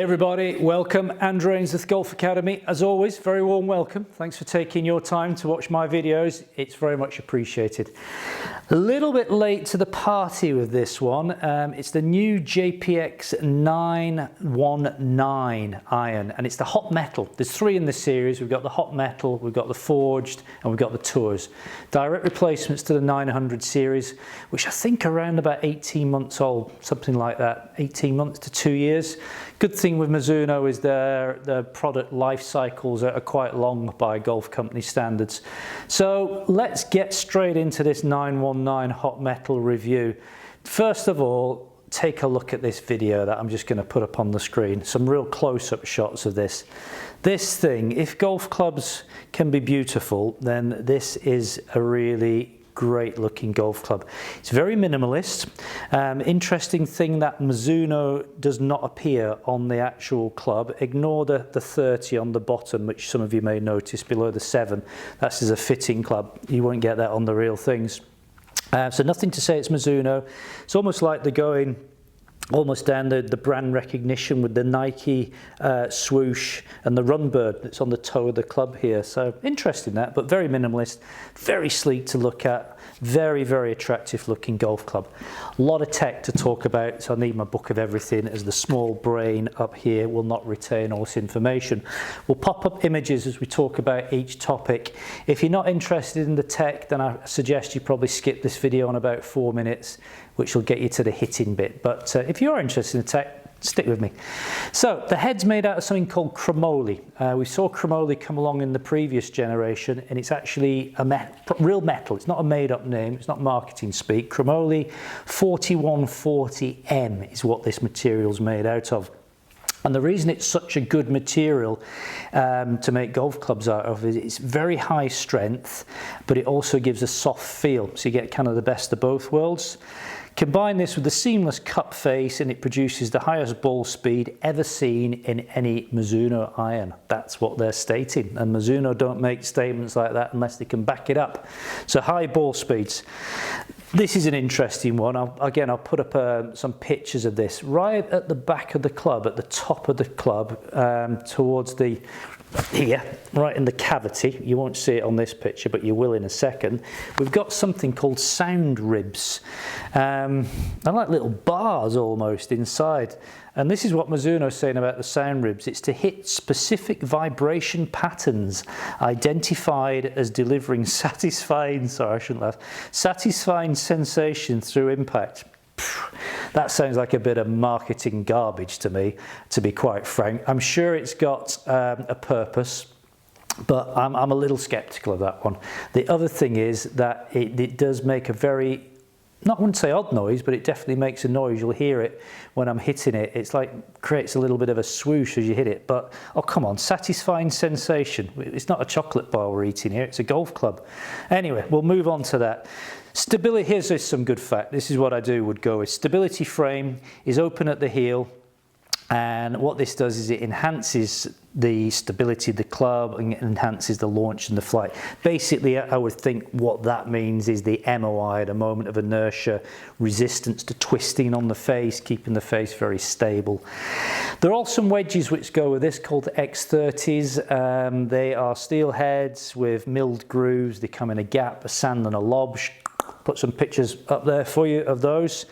everybody, welcome. Andrew Ainsworth Golf Academy. As always, very warm welcome. Thanks for taking your time to watch my videos. It's very much appreciated. A little bit late to the party with this one. It's the new JPX 919 iron, and it's the hot metal. There's three in the series. We've got the hot metal, we've got the forged, and we've got the tours. Direct replacements to the 900 series, which I think are around about 18 months old, something like that, 18 months to 2 years. Good thing with Mizuno is their product life cycles are quite long by golf company standards. So let's get straight into this 919 hot metal review. First of all, take a look at this video that I'm just going to put up on the screen. Some real close-up shots of this. This thing, if golf clubs can be beautiful, then this is a really great looking golf club. It's very minimalist. Interesting thing that Mizuno does not appear on the actual club. Ignore the 30 on the bottom, which some of you may notice below the 7. That's as a fitting club. You won't get that on the real things. So nothing to say it's Mizuno. It's almost like they're going almost down the brand recognition with the Nike swoosh and the Runbird that's on the toe of the club here. So interesting that, but very minimalist, very sleek to look at, very, very attractive looking golf club. A lot of tech to talk about, so I need my book of everything, as the small brain up here will not retain all this information. We'll pop up images as we talk about each topic. If you're not interested in the tech, then I suggest you probably skip this video on about 4 minutes, which will get you to the hitting bit. But if you are interested in tech, stick with me. So the head's made out of something called chromoly. We saw chromoly come along in the previous generation, and it's actually a real metal. It's not a made-up name. It's not marketing speak. Chromoly 4140M is what this material's made out of. And the reason it's such a good material to make golf clubs out of is it's very high strength, but it also gives a soft feel. So you get kind of the best of both worlds. Combine this with the seamless cup face and it produces the highest ball speed ever seen in any Mizuno iron. That's what they're stating, and Mizuno don't make statements like that unless they can back it up. So high ball speeds. This is an interesting one. I'll put up some pictures of this. Right at the back of the club, at the top of the club, towards the here, right in the cavity. You won't see it on this picture, but you will in a second. We've got something called sound ribs. They're like little bars almost inside. And this is what Mizuno is saying about the sound ribs. It's to hit specific vibration patterns identified as delivering satisfying sensation through impact. That sounds like a bit of marketing garbage to me, to be quite frank. I'm sure it's got a purpose, but I'm a little skeptical of that one. The other thing is that it does make a very, I wouldn't say odd noise, but it definitely makes a noise. You'll hear it when I'm hitting it. It's like creates a little bit of a swoosh as you hit it. But oh, come on, satisfying sensation. It's not a chocolate bar we're eating here. It's a golf club. Anyway, we'll move on to that. Stability, here's some good fact. This is what I would go with. Stability frame is open at the heel, and what this does is it enhances the stability of the club and it enhances the launch and the flight. Basically, I would think what that means is the MOI, the moment of inertia, resistance to twisting on the face, keeping the face very stable. There are some wedges which go with this called X30s. They are steel heads with milled grooves. They come in a gap, a sand and a lob. Put some pictures up there for you of those.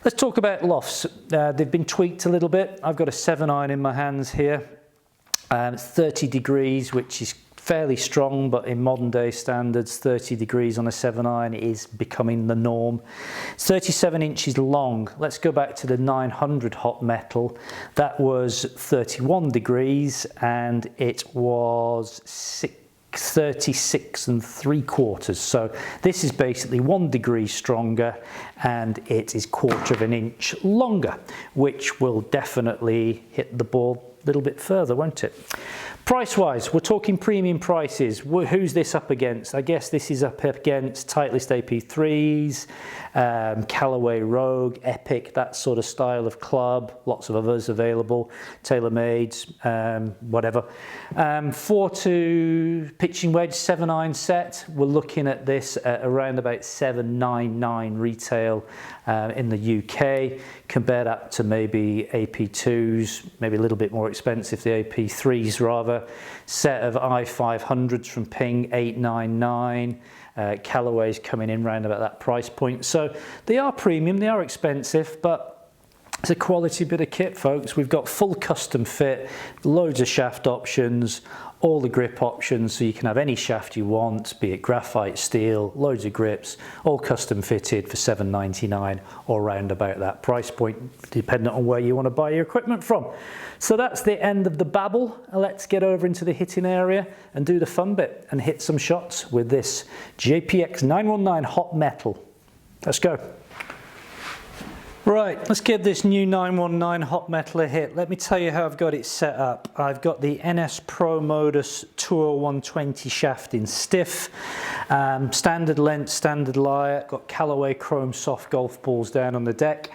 Let's talk about lofts. They've been tweaked a little bit. I've got a 7-iron in my hands here. It's 30 degrees, which is fairly strong, but in modern day standards, 30 degrees on a 7-iron is becoming the norm. It's 37 inches long. Let's go back to the 900 hot metal. That was 31 degrees and it was 36 3/4. So this is basically 1 degree stronger and it is 1/4 of an inch longer, which will definitely hit the ball a little bit further, won't it? Price-wise, we're talking premium prices. Who's this up against? I guess this is up against Titleist AP3s, Callaway Rogue, Epic, that sort of style of club. Lots of others available, TaylorMades, whatever. 4-2 pitching wedge, 7-iron set. We're looking at this at around about $799 retail in the UK. Compare that to maybe AP2s, maybe a little bit more expensive, the AP3s rather. Set of i500s from Ping, $899. Callaway's coming in round about that price point. So they are premium, they are expensive, but it's a quality bit of kit, folks. We've got full custom fit, loads of shaft options, all the grip options, so you can have any shaft you want, be it graphite, steel, loads of grips, all custom fitted for $799 or round about that price point, depending on where you want to buy your equipment from. So that's the end of the babble. Let's get over into the hitting area and do the fun bit and hit some shots with this JPX 919 Hot Metal. Let's go. Right, let's give this new 919 Hot Metal a hit. Let me tell you how I've got it set up. I've got the NS Pro Modus Tour 120 shaft in stiff, standard length, standard lyre, got Callaway Chrome soft golf balls down on the deck,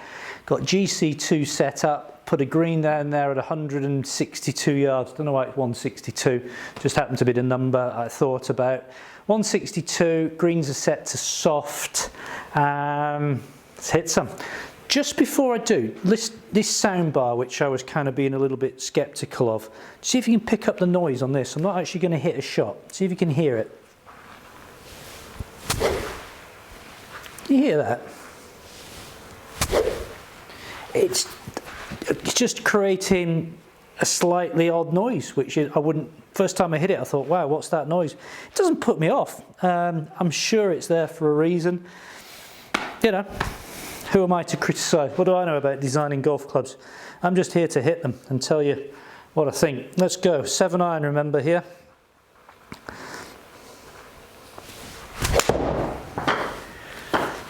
got GC2 set up, put a green down there at 162 yards, don't know why it's 162, just happened to be the number I thought about. 162, greens are set to soft, let's hit some. Just before I do, this soundbar, which I was kind of being a little bit skeptical of, see if you can pick up the noise on this. I'm not actually going to hit a shot. See if you can hear it. You hear that? It's just creating a slightly odd noise, which I wouldn't, first time I hit it, I thought, wow, what's that noise? It doesn't put me off. I'm sure it's there for a reason. You know. Who am I to criticise? What do I know about designing golf clubs? I'm just here to hit them and tell you what I think. Let's go. 7-iron, remember, here.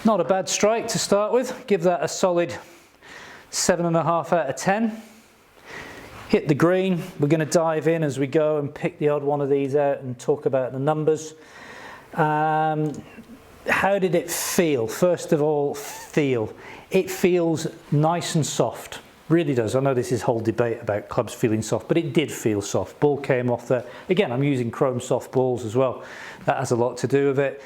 Not a bad strike to start with. Give that a solid 7.5 out of 10. Hit the green. We're going to dive in as we go and pick the odd one of these out and talk about the numbers. How did it feel? First of all, feel. It feels nice and soft, really does. I know this is whole debate about clubs feeling soft, but it did feel soft. Ball came off there. Again, I'm using chrome soft balls as well. That has a lot to do with it.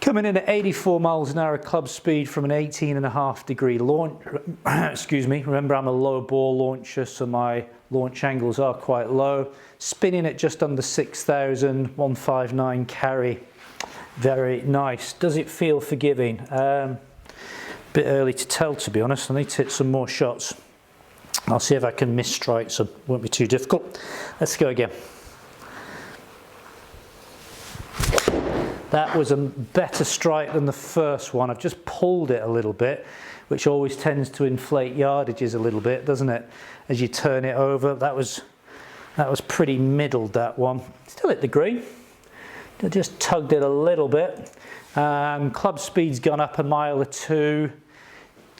Coming in at 84 miles an hour club speed from an 18.5 degree launch. Excuse me. Remember, I'm a low ball launcher, so my launch angles are quite low. Spinning at just under 6,000, 159 carry. Very nice. Does it feel forgiving? Bit early to tell, to be honest. I need to hit some more shots. I'll see if I can miss strike some. Won't be too difficult. Let's go again. That was a better strike than the first one. I've just pulled it a little bit, which always tends to inflate yardages a little bit, doesn't it? As you turn it over. That was pretty middled, that one. Still hit the green. I just tugged it a little bit. Club speed's gone up 1 mile or 2.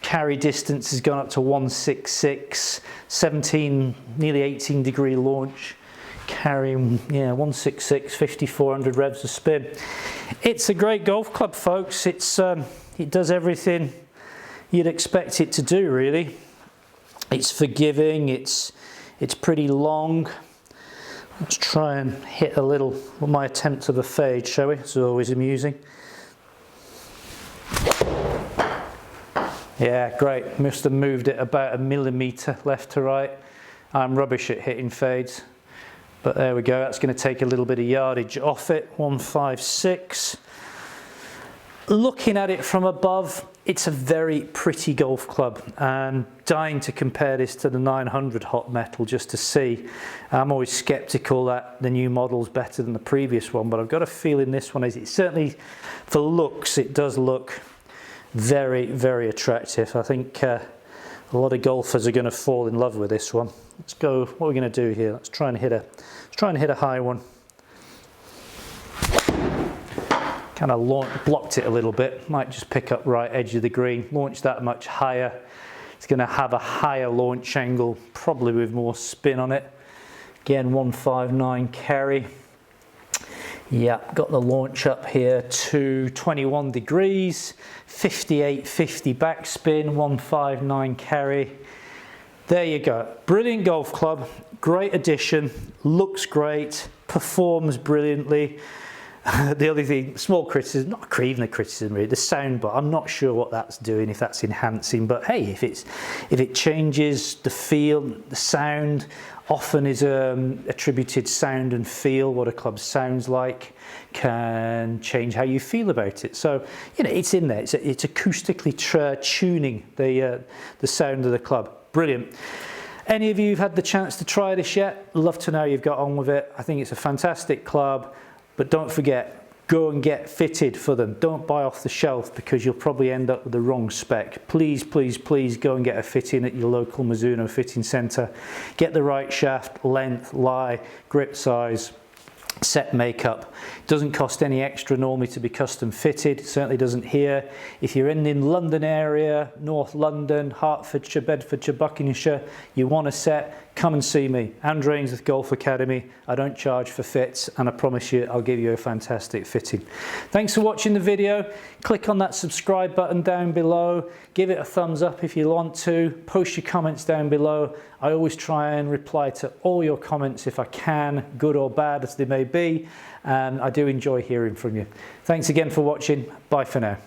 Carry distance has gone up to 166. 17, nearly 18 degree launch. Carrying, yeah, 166, 5,400 revs of spin. It's a great golf club, folks. It does everything you'd expect it to do, really. It's forgiving. It's pretty long. Let's try and hit a little, my attempt of a fade, shall we? It's always amusing. Yeah, great. Must have moved it about 1 millimetre left to right. I'm rubbish at hitting fades. But there we go. That's going to take a little bit of yardage off it. 156. Looking at it from above, it's a very pretty golf club. I'm dying to compare this to the 900 Hot Metal just to see. I'm always skeptical that the new model's better than the previous one, but I've got a feeling this one is. It certainly, for looks, it does look very, very attractive. I think a lot of golfers are going to fall in love with this one. Let's go. What are we going to do here? Let's try and hit a high one. Kind of blocked it a little bit. Might just pick up right edge of the green. Launch that much higher. It's going to have a higher launch angle, probably with more spin on it. Again, 159 carry. Yeah, got the launch up here to 21 degrees, 58.50 backspin, 159 carry. There you go. Brilliant golf club, great addition, looks great, performs brilliantly. The only thing, small criticism, not even a criticism really, the sound bar, I'm not sure what that's doing, if that's enhancing, but hey, if it changes the feel, the sound, often is attributed sound and feel, what a club sounds like, can change how you feel about it. So, you know, it's in there, it's acoustically tuning the sound of the club. Brilliant. Any of you who've had the chance to try this yet, love to know how you've got on with it. I think it's a fantastic club. But don't forget, go and get fitted for them. Don't buy off the shelf because you'll probably end up with the wrong spec. Please, please, please go and get a fitting at your local Mizuno fitting centre. Get the right shaft, length, lie, grip size, set makeup. It doesn't cost any extra normally to be custom fitted. It certainly doesn't here. If you're in the London area, North London, Hertfordshire, Bedfordshire, Buckinghamshire, you want a set, come and see me. Andrew Ainsworth Golf Academy. I don't charge for fits, and I promise you I'll give you a fantastic fitting. Thanks for watching the video. Click on that subscribe button down below. Give it a thumbs up if you want to. Post your comments down below. I always try and reply to all your comments if I can, good or bad as they may be, and I do enjoy hearing from you. Thanks again for watching. Bye for now.